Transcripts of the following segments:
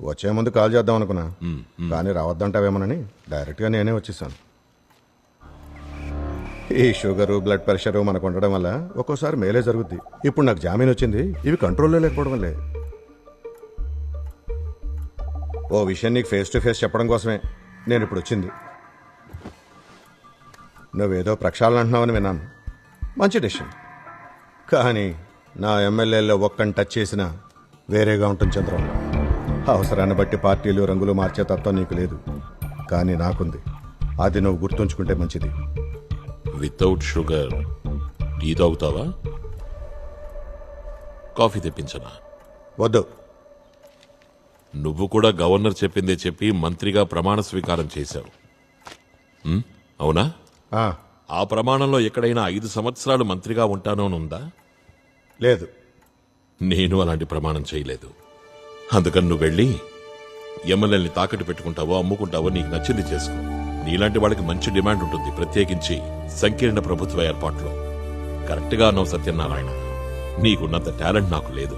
వచ్చే ముందు కాల్ చేద్దాం అనుకున్నా, కానీ రావద్దంటావేమోనని డైరెక్ట్గా నేనే వచ్చేసాను. ఈ షుగరు, బ్లడ్ ప్రెషరు మనకు ఉండడం వల్ల ఒక్కోసారి మేలే జరుగుద్ది. ఇప్పుడు నాకు జామీన్ వచ్చింది, ఇవి కంట్రోల్లో లేకపోవడం వల్లే. ఓ విషయం నీకు ఫేస్ టు ఫేస్ చెప్పడం కోసమే నేను ఇప్పుడు వచ్చింది. నువ్వేదో ప్రక్షాళన అంటున్నావని విన్నాను, మంచి డెసిషన్. కానీ నా ఎమ్మెల్యేలో ఒక్కని టచ్ చేసినా వేరేగా ఉంటుంది చంద్రం. అవసరాన్ని బట్టి పార్టీలు రంగులు మార్చే తత్వం నీకు లేదు, కానీ నాకుంది. అది నువ్వు గుర్తుంచుకుంటే మంచిది. వితౌట్ షుగర్ టీ తాగుతావా? కాఫీ తెప్పించనా? వద్దు. నువ్వు కూడా గవర్నర్ చెప్పిందే చెప్పి మంత్రిగా ప్రమాణ స్వీకారం చేశావు, అవునా? ఆ ప్రమాణంలో ఎక్కడైనా 5 సంవత్సరాలు మంత్రిగా ఉంటానోనుందా? లేదు. నేను అలాంటి ప్రమాణం చేయలేదు. అందుకని నువ్వు వెళ్ళి ఎమ్మెల్యేని తాకట్టు పెట్టుకుంటావో అమ్ముకుంటావో నీకు నచ్చింది చేసుకో. నీలాంటి వాళ్ళకి మంచి డిమాండ్ ఉంటుంది, ప్రత్యేకించి సంకీర్ణ ప్రభుత్వ ఏర్పాట్లో. కరెక్ట్గా అన్నావు సత్యనారాయణ. నీకున్నంత టాలెంట్ నాకు లేదు.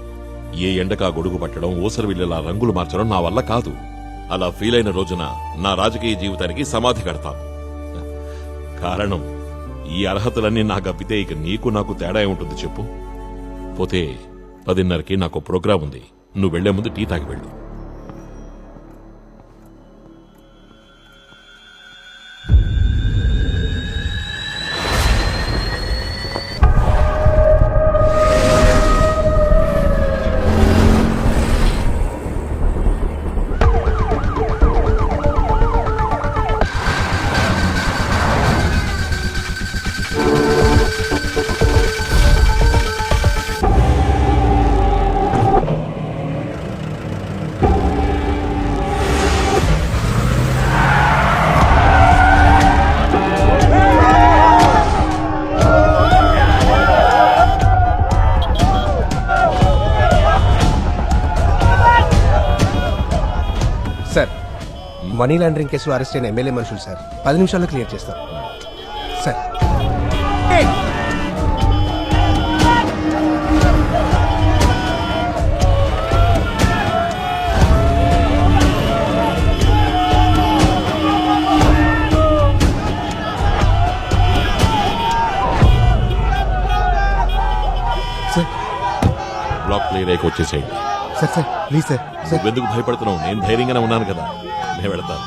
ఏ ఎండకా గొడుగు పట్టడం, ఊసరవిల్లేలా రంగులు మార్చడం నా వల్ల కాదు. అలా ఫీల్ అయిన రోజున నా రాజకీయ జీవితానికి సమాధి కడతాను. కారణం, ఈ అర్హతలన్నీ నాకు అప్పితే ఇక నీకు నాకు తేడా ఉంటుంది చెప్పు. పోతే 10:30కి నాకు ప్రోగ్రాం ఉంది. నువ్వు వెళ్లే ముందు టీ తాగి వెళ్ళు. సార్, మనీ లాండరింగ్ కేసులో అరెస్ట్ అయిన ఎమ్మెల్యే మనుషులు సార్ 10 నిమిషాల్లో క్లియర్ చేస్తాం సార్. బ్లాక్ క్లియర్ అయ్యి వచ్చేసేయండి. Sir sir please sir. నువ్వెందుకు భయపడుతున్నావు? నేను ధైర్యంగానే ఉన్నాను కదా, నేను వెళతాను.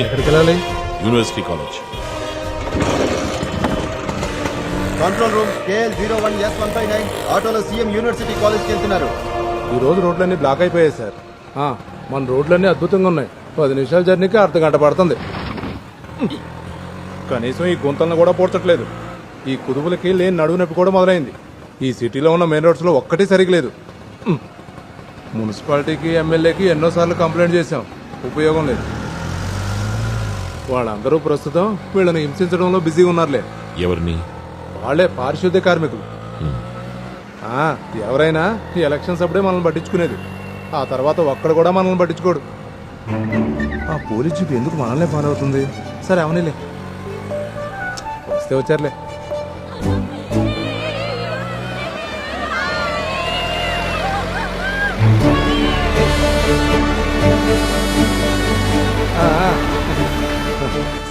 ఎక్కడికి వెళ్ళాలి? University college. Control room KL01S159 ఆటోలో సీఎం యూనివర్సిటీ కాలేజ్కి వెళ్తున్నారు. ఈ రోజు రోడ్లన్నీ బ్లాక్ అయిపోయాయి సార్. మన రోడ్లన్నీ అద్భుతంగా ఉన్నాయి. 10 నిమిషాల జర్నీకి అర్ధగంట పడుతుంది. కనీసం ఈ గుంతలను కూడా పోడ్చట్లేదు. ఈ కుదుపులకి లేని నడువు నొప్పి కూడా మొదలైంది. ఈ సిటీలో ఉన్న మెయిన్ రోడ్స్ లో ఒక్కటి సరిగ్గా లేదు. మున్సిపాలిటీకి, ఎమ్మెల్యేకి ఎన్నోసార్లు కంప్లైంట్ చేశాం, ఉపయోగం లేదు. వాళ్ళందరూ ప్రస్తుతం వీళ్ళని హింసించడంలో బిజీగా ఉన్నారులే. ఎవరిని? వాళ్లే పారిశుద్ధ్య కార్మికులు. ఎవరైనా ఈ ఎలక్షన్స్ అప్పుడే మనల్ని పట్టించుకునేది, ఆ తర్వాత ఒక్కడ కూడా మనల్ని పట్టించుకోడు. ఆ పోలీస్ జీప్ ఎందుకు మనల్నే ఫాలో అవుతుంది? సరే అవనిలే, వస్తే వచ్చారులే.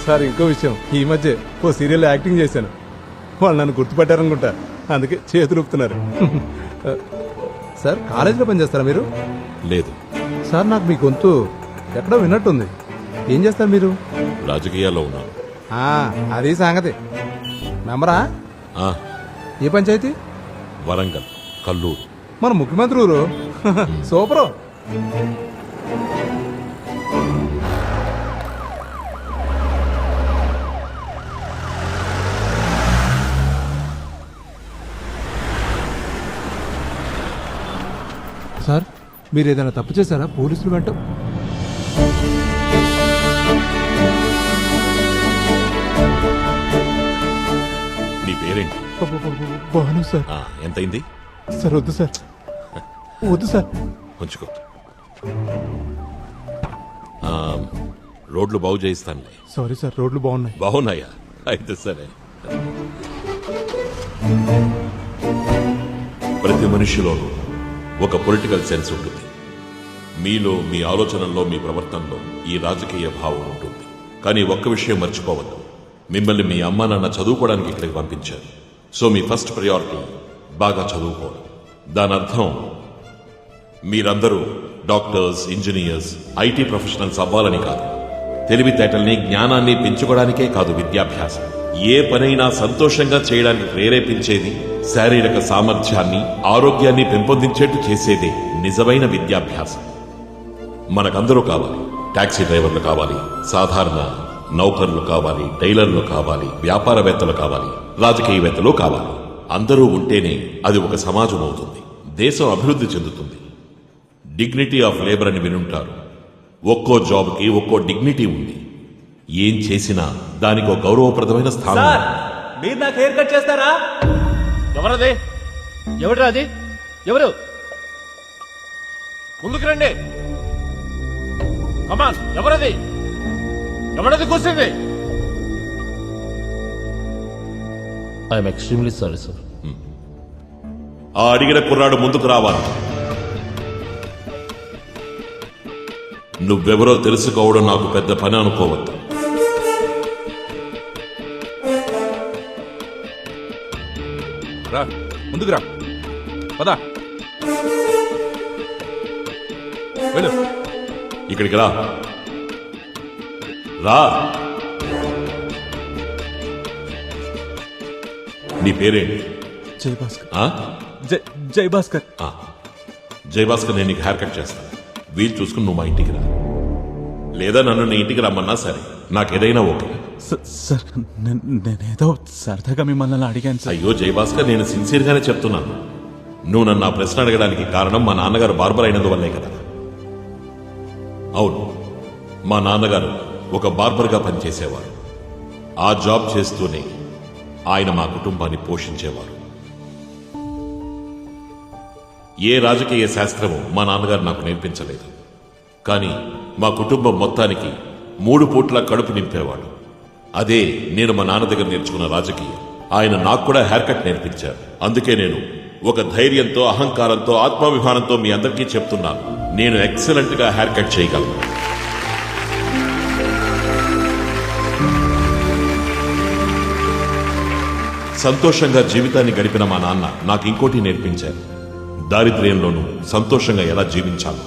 సార్, ఇంకో విషయం, ఈ మధ్య ఓ సీరియల్ యాక్టింగ్ చేశాను. వాళ్ళు నన్ను గుర్తుపట్టారనుకుంటా, అందుకే చేతులు ఊపుతున్నారు. సార్, కాలేజీలో పనిచేస్తారా మీరు? లేదు సార్, నాకు మీ గొంతు ఎక్కడో విన్నట్టుంది. ఏం చేస్తారు మీరు? రాజకీయాల్లో ఉన్నాను. అది సంగతి. మెంబరా? ఏ పంచాయతీ? వరంగల్, కల్లూరు. మన ముఖ్యమంత్రి ఊరు. సూపరు. సార్ మీరు ఏదైనా తప్పు చేశారా? పోలీసులు వెంట నీ పేరేంటి? బాను సార్. ఎంతైంది? సార్ వద్దు సార్, వద్దు సార్. ఉంచుకో. ఆ, రోడ్లు బాగు చేయిస్తానులే. సారీ సార్, రోడ్లు బాగున్నాయి. బాగున్నాయా? అయితే సరే. ప్రతి మనిషిలోనూ ఒక పొలిటికల్ సెన్స్ ఉంటుంది. మీలో, మీ ఆలోచనల్లో, మీ ప్రవర్తనలో ఈ రాజకీయ భావం ఉంటుంది. కానీ ఒక్క విషయం మర్చిపోవద్దు, మిమ్మల్ని మీ అమ్మా నాన్న చదువుకోవడానికి ఇక్కడికి పంపించారు. సో మీ ఫస్ట్ ప్రయారిటీ బాగా చదువుకోవడం. దాని అర్థం మీరందరూ డాక్టర్స్, ఇంజనీర్స్, ఐటీ ప్రొఫెషనల్స్ అవ్వాలని కాదు. తెలివితేటల్ని, జ్ఞానాన్ని పెంచుకోవడానికే కాదు విద్యాభ్యాసం. ఏ పనైనా సంతోషంగా చేయడానికి ప్రేరేపించేది, శారీరక సామర్థ్యాన్ని, ఆరోగ్యాన్ని పెంపొందించేట్టు చేసేదే నిజమైన విద్యాభ్యాసం. మనకందరూ కావాలి. టాక్సీ డ్రైవర్లు కావాలి, సాధారణ నౌకర్లు కావాలి, టైలర్లు కావాలి, వ్యాపారవేత్తలు కావాలి, రాజకీయవేత్తలు కావాలి. అందరూ ఉంటేనే అది ఒక సమాజం అవుతుంది, దేశం అభివృద్ధి చెందుతుంది. డిగ్నిటీ ఆఫ్ లేబర్ అని వినుంటారు. ఒక్కో జాబ్కి ఒక్కో డిగ్నిటీ ఉంది. ఏం చేసినా దానికి ఒక గౌరవప్రదమైన స్థానం సార్, ఉంది. మీరు నాకు హెయిర్ కట్ చేస్తారా? ఎవరది? ఎవరు అది? ఎవరు? ముందుకు రండి. కమాన్, ఎవరది? ఎవరది కూర్చుంది? I'm extremely sorry sir. ఆ అడిగిన కుర్రాడు ముందుకు రావాలి. నువ్వెవరో తెలుసుకోవడం నాకు పెద్ద పని అనుకోవద్దు. రా, ముందుకు రా, పదా వెళ్ళు. ఇక్కడికి రా. రా. నీ పేరేంటి? జై భాస్కర్. ఆ? జై భాస్కర్. ఆ. జయభాస్కర్, నేను నీకు హెయిర్ కట్ చేస్తాను. వీలు చూసుకుని నువ్వు మా ఇంటికి రా. లేదా నన్ను నీ ఇంటికి రమ్మన్నా సరే, నాకేదైనా ఓకే. సార్ నేనేదో సరదాగా మిమ్మల్ని అలా అడిగాను సార్. అయ్యో జయభాస్కర్, నేను సిన్సియర్గానే చెప్తున్నాను. నువ్వు నన్ను ఆ ప్రశ్న అడగడానికి కారణం మా నాన్నగారు బార్బర్ అయినందువల్లే కదా? అవును, మా నాన్నగారు ఒక బార్బర్గా పనిచేసేవారు. ఆ జాబ్ చేస్తూనే ఆయన మా కుటుంబాన్ని పోషించేవారు. ఏ రాజకీయ శాస్త్రము మా నాన్నగారు నాకు నేర్పించలేదు. కానీ మా కుటుంబం మొత్తానికి 3 పూట్ల కడుపు నింపేవాడు. అదే నేను మా నాన్న దగ్గర నేర్చుకున్న రాజకీయం. ఆయన నాకు కూడా హెయిర్ కట్ నేర్పించారు. అందుకే నేను ఒక ధైర్యంతో, అహంకారంతో, ఆత్మాభిమానంతో మీ అందరికీ చెప్తున్నాను, నేను ఎక్సలెంట్ గా హెయిర్ కట్ చేయగలను. సంతోషంగా జీవితాన్ని గడిపిన మా నాన్న నాకు ఇంకోటి నేర్పించారు. దారిద్ర్యంలోనూ సంతోషంగా ఎలా జీవించాలి.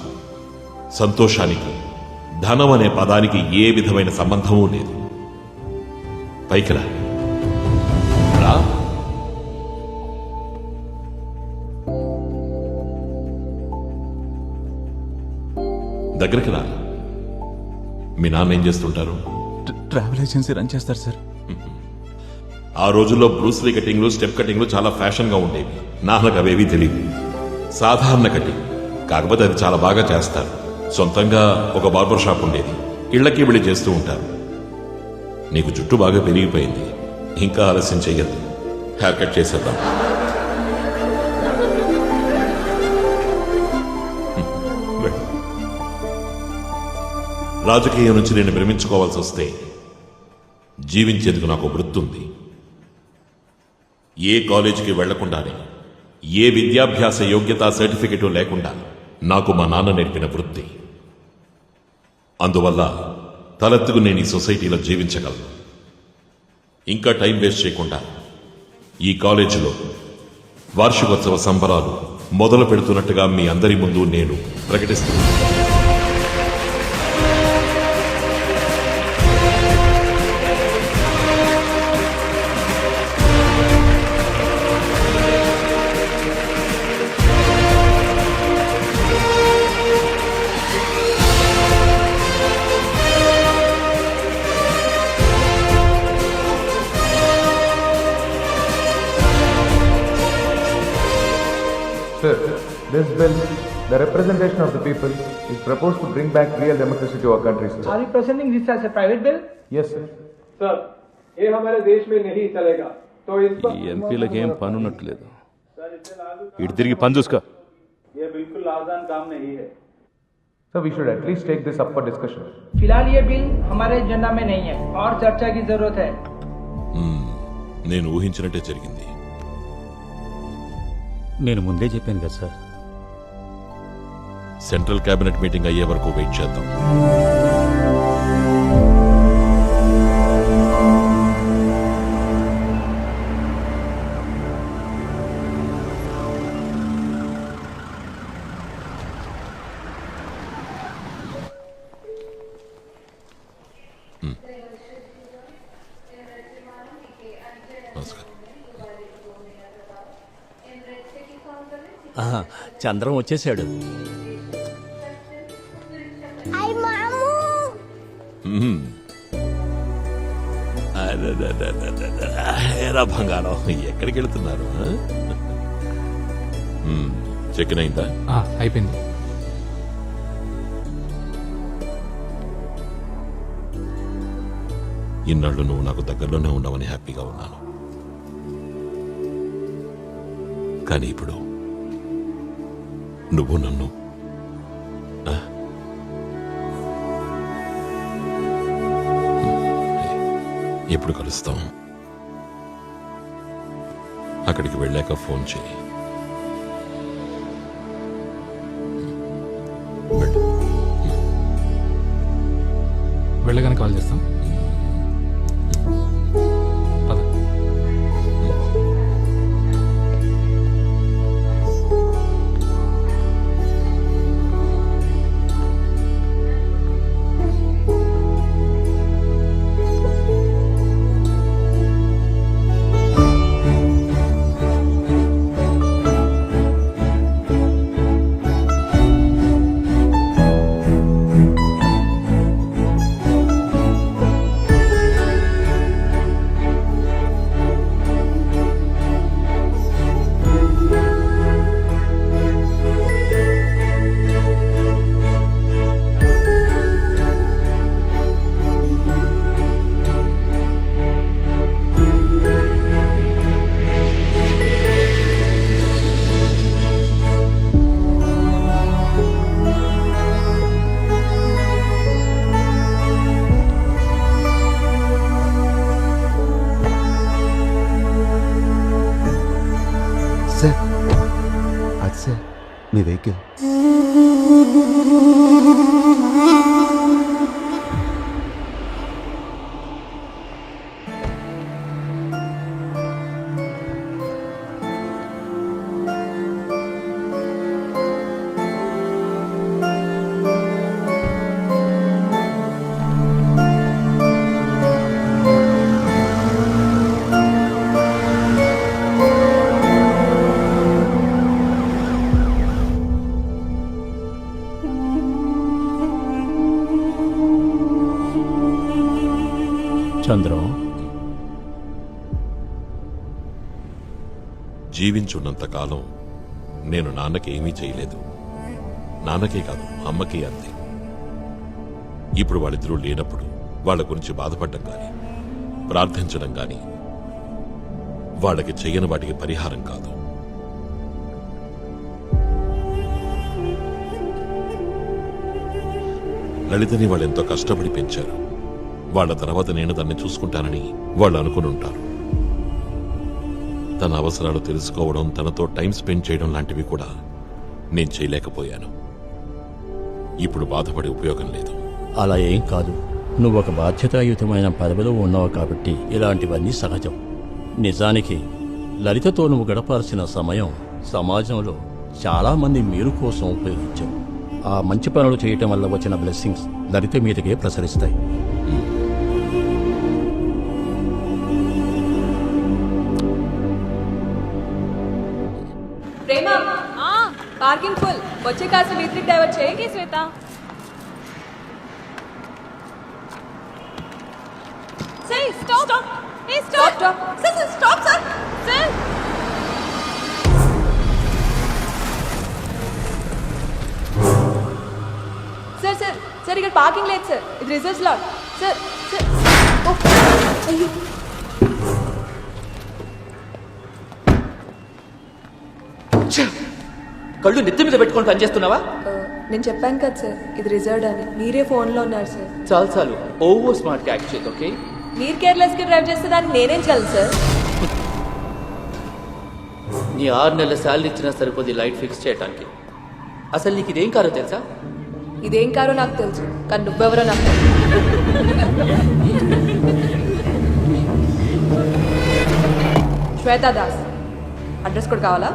సంతోషానికి ధనం అనే పదానికి ఏ విధమైన సంబంధమూ లేదు. పైకి రా. రా. దగ్గరికి రా. మీ నాన్న ఏం చేస్తుంటారు? ట్రావెల్ ఏజెన్సీ రన్ చేస్తారు సార్. ఆ రోజుల్లో బ్రూస్లీ కటింగ్లు, స్టెప్ కటింగ్లు చాలా ఫ్యాషన్గా ఉండేవి. నాన్నకు అవేవీ తెలియదు. సాధారణ కటింగ్, కాకపోతే అది చాలా బాగా చేస్తారు. సొంతంగా ఒక బార్బర్ షాప్ ఉండేది. ఇళ్లకి వెళ్ళి చేస్తూ ఉంటారు. నీకు జుట్టు బాగా పెరిగిపోయింది, ఇంకా ఆలస్యం చెయ్యద్దు, హెయిర్ కట్ చేసేద్దాం. వెళ్ళు. రాజకీయం నుంచి నేను విరమించుకోవాల్సి వస్తే జీవించేందుకు నాకు వృత్తి ఉంది. ఏ కాలేజీకి వెళ్లకుండానే, ఏ విద్యాభ్యాస యోగ్యతా సర్టిఫికెటు లేకుండా నాకు మా నాన్న నేర్పిన వృత్తి. అందువల్ల తలెత్తుకు నేను ఈ సొసైటీలో జీవించగలను. ఇంకా టైం వేస్ట్ చేయకుండా ఈ కాలేజీలో వార్షికోత్సవ సంబరాలు మొదలు పెడుతున్నట్టుగా మీ అందరి ముందు నేను ప్రకటిస్తున్నాను. Sir, this bell The representation of the people is proposed to bring back real democracy to our country, sir. Are you presenting this as a private bill? Yes, sir. Sir ये हमारे देश में नहीं चलेगा तो इस पर ఈ ఎంపీలకు ఏం పని ఉన్నట్లేదు. इటు తిరిగి పని చూసుకో ये बिल्कुल आसान काम नहीं है So we should at least take this up for discussion. फिलहाल ये बिल हमारे एजेंडा में नहीं है और चर्चा की जरूरत है. నేను ఊహించినట్టే జరిగింది. నేను ముందే చెప్పాను కదా సార్. సెంట్రల్ కేబినెట్ మీటింగ్ అయ్యే వరకు వెయిట్ చేద్దాం. నమస్కారం. చంద్రం వచ్చేసాడు. ఏరా బంగారం, ఎక్కడికి వెళ్తున్నారు? చెక్ అయిందా? అయిపోయింది. ఇన్నాళ్ళు నువ్వు నాకు దగ్గరలోనే ఉన్నావని హ్యాపీగా ఉన్నాను. కానీ ఇప్పుడు నువ్వు నన్ను ఎప్పుడు కలుస్తాం? అక్కడికి వెళ్ళాక ఫోన్ చేయి. వెళ్ళు. వెళ్ళగానే కాల్ చేస్తాం. సార్ అది సార్ మీ వెహికల్. చంద్రం, జీవించున్నంత కాలం నేను నాన్నకి ఏమీ చేయలేదు. నాన్నకే కాదు, అమ్మకి అంతే. ఇప్పుడు వాళ్ళిద్దరూ లేనప్పుడు వాళ్ళ గురించి బాధపడడం గాని ప్రార్థించడం గాని వాళ్ళకి చెయ్యని వాటికి పరిహారం కాదు. లలితని వాళ్ళెంతో కష్టపడి పెంచారు. వాళ్ళ తర్వాత నేను దాన్ని చూసుకుంటానని వాళ్ళు అనుకుని ఉంటారు. తన అవసరాలు తెలుసుకోవడం, తనతో టైం స్పెండ్ చేయడం లాంటివి కూడా నేను చేయలేకపోయాను. ఇప్పుడు బాధపడే ఉపయోగం లేదు. అలా ఏం కాదు. నువ్వు ఒక బాధ్యతాయుతమైన పదవిలో ఉన్నావు కాబట్టి ఇలాంటివన్నీ సహజం. నిజానికి లలితతో నువ్వు గడపాల్సిన సమయం సమాజంలో చాలా మంది మీరు కోసం ఉపయోగించావు. ఆ మంచి పనులు చేయటం వల్ల వచ్చిన బ్లెస్సింగ్స్ లలిత మీదకే ప్రసరిస్తాయి. ప్రేమ, పార్కింగ్ ఫుల్. వచ్చే కాస్త వీధికి డైవర్ట్ చేయి శ్వేత. Say stop. Hey stop. Sir, stop sir. Sir. Sir sir sir ఇక్కడ పార్కింగ్ లేదు సార్, ఇది రిజర్వ్స్ లాట్ సార్ సార్. అయ్యో కళ్ళు నెత్తి మీద పెట్టుకొని పనిచేస్తున్నావా? నేను చెప్పాను కదా సార్ ఇది రిజర్వ్డ్ అని, మీరే ఫోన్లో ఉన్నారు సార్. చాలు చాలు, ఓవర్ స్మార్ట్ యాక్ట్ చేయదు. ఓకే, మీరు కేర్లెస్గా డ్రైవ్ చేస్తే దానికి నేనేం చేయాలి సార్? నీ 6 నెలల శాలరీ ఇచ్చినా సరిపోద్ది లైట్ ఫిక్స్ చేయడానికి. అసలు నీకు ఇదేం కారో తెలుసా? ఇదేం కారో నాకు తెలుసు, కానీ నువ్వెవరో నాకు తెలియదు. శ్వేతా దాస్, అడ్రస్ కూడా కావాలా?